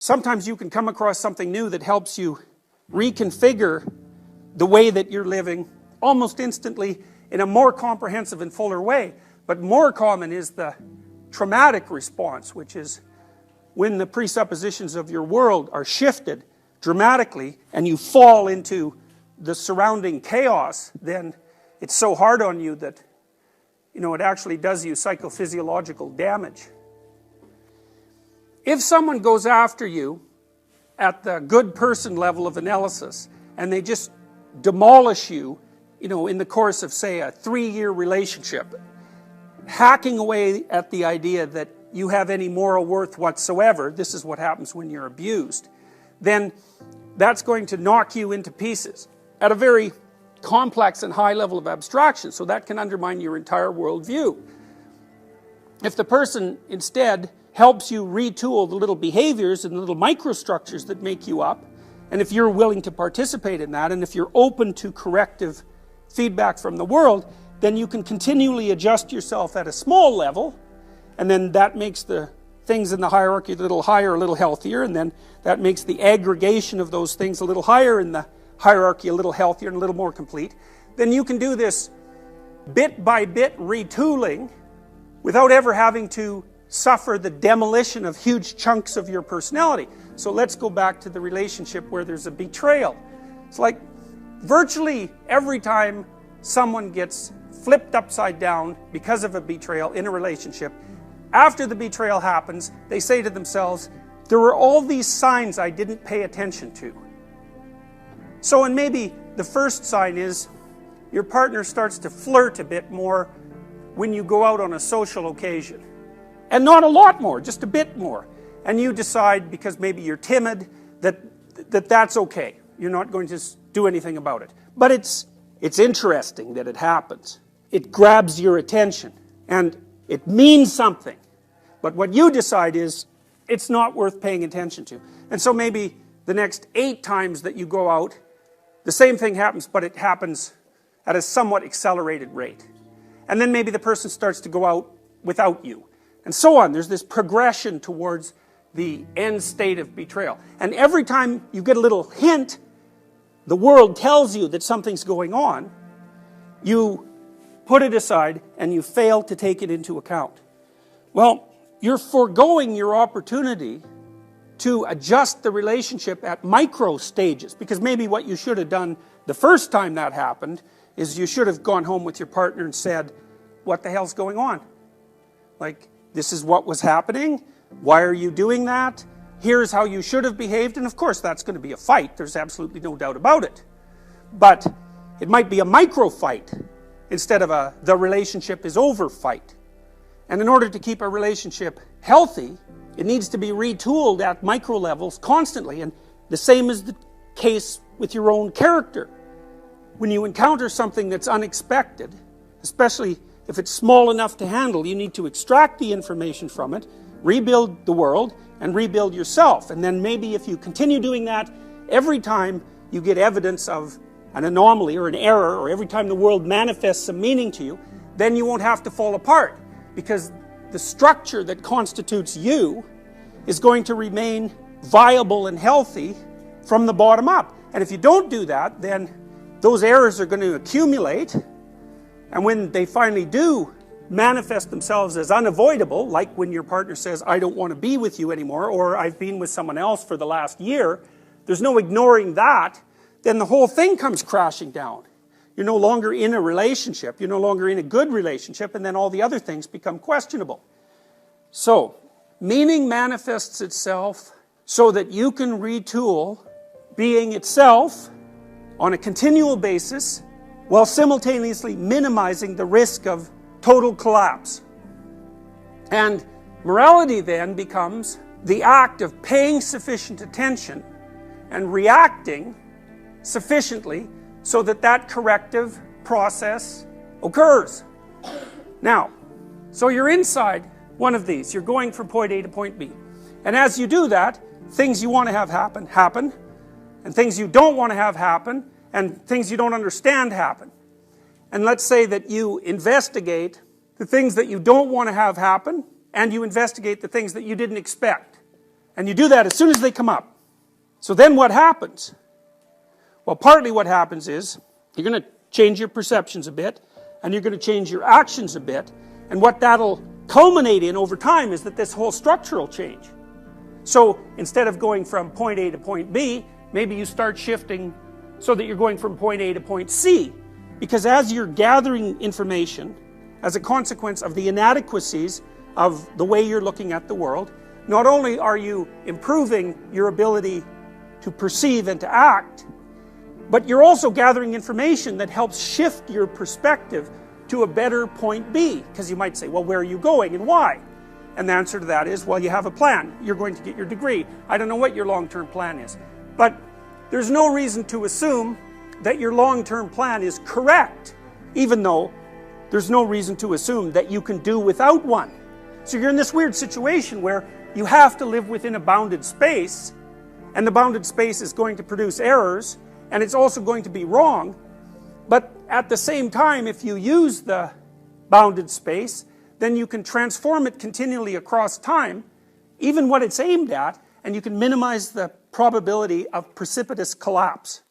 sometimes you can come across something new that helps you reconfigure the way that you're living almost instantly in a more comprehensive and fuller way. But more common is the traumatic response, which is when the presuppositions of your world are shifted dramatically and you fall into the surrounding chaos, then it's so hard on you that, it actually does you psychophysiological damage. If someone goes after you at the good person level of analysis and they just demolish you, in the course of, say, a 3-year relationship, hacking away at the idea that you have any moral worth whatsoever, this is what happens when you're abused, then that's going to knock you into pieces at a very complex and high level of abstraction, so that can undermine your entire worldview. If the person instead helps you retool the little behaviors and the little microstructures that make you up, and if you're willing to participate in that, and if you're open to corrective feedback from the world, then you can continually adjust yourself at a small level, and then that makes the things in the hierarchy a little higher, a little healthier, and then that makes the aggregation of those things a little higher in the hierarchy a little healthier and a little more complete. Then you can do this bit by bit retooling without ever having to suffer the demolition of huge chunks of your personality. So let's go back to the relationship where there's a betrayal. It's like virtually every time someone gets flipped upside down because of a betrayal in a relationship, after the betrayal happens, they say to themselves, there were all these signs I didn't pay attention to. So, and maybe the first sign is your partner starts to flirt a bit more when you go out on a social occasion. And not a lot more, just a bit more. And you decide, because maybe you're timid, that's okay. You're not going to do anything about it. But it's interesting that it happens. It grabs your attention. And it means something. But what you decide is, it's not worth paying attention to. And so maybe the next 8 times that you go out, the same thing happens, but it happens at a somewhat accelerated rate. And then maybe the person starts to go out without you. And so on. There's this progression towards the end state of betrayal. And every time you get a little hint, the world tells you that something's going on, you put it aside and you fail to take it into account. Well, you're foregoing your opportunity to adjust the relationship at micro stages, because maybe what you should have done the first time that happened is you should have gone home with your partner and said, what the hell's going on? Like, this is what was happening. Why are you doing that? Here's how you should have behaved. And of course, that's going to be a fight. There's absolutely no doubt about it. But it might be a micro fight instead of a the relationship is over fight. And in order to keep a relationship healthy, it needs to be retooled at micro levels constantly. And the same is the case with your own character. When you encounter something that's unexpected, especially if it's small enough to handle, you need to extract the information from it, rebuild the world, and rebuild yourself. And then maybe if you continue doing that, every time you get evidence of an anomaly or an error, or every time the world manifests some meaning to you, then you won't have to fall apart, because the structure that constitutes you is going to remain viable and healthy from the bottom up. And if you don't do that, then those errors are going to accumulate. And when they finally do manifest themselves as unavoidable, like when your partner says, I don't want to be with you anymore, or I've been with someone else for the last year, there's no ignoring that, then the whole thing comes crashing down. You're no longer in a relationship, you're no longer in a good relationship, and then all the other things become questionable. So, meaning manifests itself so that you can retool being itself on a continual basis, while simultaneously minimizing the risk of total collapse. And morality then becomes the act of paying sufficient attention and reacting sufficiently so that that corrective process occurs. Now, so you're inside one of these. You're going from point A to point B. And as you do that, things you want to have happen, happen. And things you don't want to have happen, and things you don't understand happen. And let's say that you investigate the things that you don't want to have happen, and you investigate the things that you didn't expect. And you do that as soon as they come up. So then what happens? Well, partly what happens is you're going to change your perceptions a bit, and you're going to change your actions a bit, and what that'll culminate in over time is that this whole structure will change. So instead of going from point A to point B, maybe you start shifting so that you're going from point A to point C. Because as you're gathering information, as a consequence of the inadequacies of the way you're looking at the world, not only are you improving your ability to perceive and to act, but you're also gathering information that helps shift your perspective to a better point B. Because you might say, well, where are you going and why? And the answer to that is, well, you have a plan. You're going to get your degree. I don't know what your long-term plan is. But there's no reason to assume that your long-term plan is correct, even though there's no reason to assume that you can do without one. So you're in this weird situation where you have to live within a bounded space, and the bounded space is going to produce errors, and it's also going to be wrong. But at the same time, if you use the bounded space, then you can transform it continually across time, even what it's aimed at, and you can minimize the probability of precipitous collapse.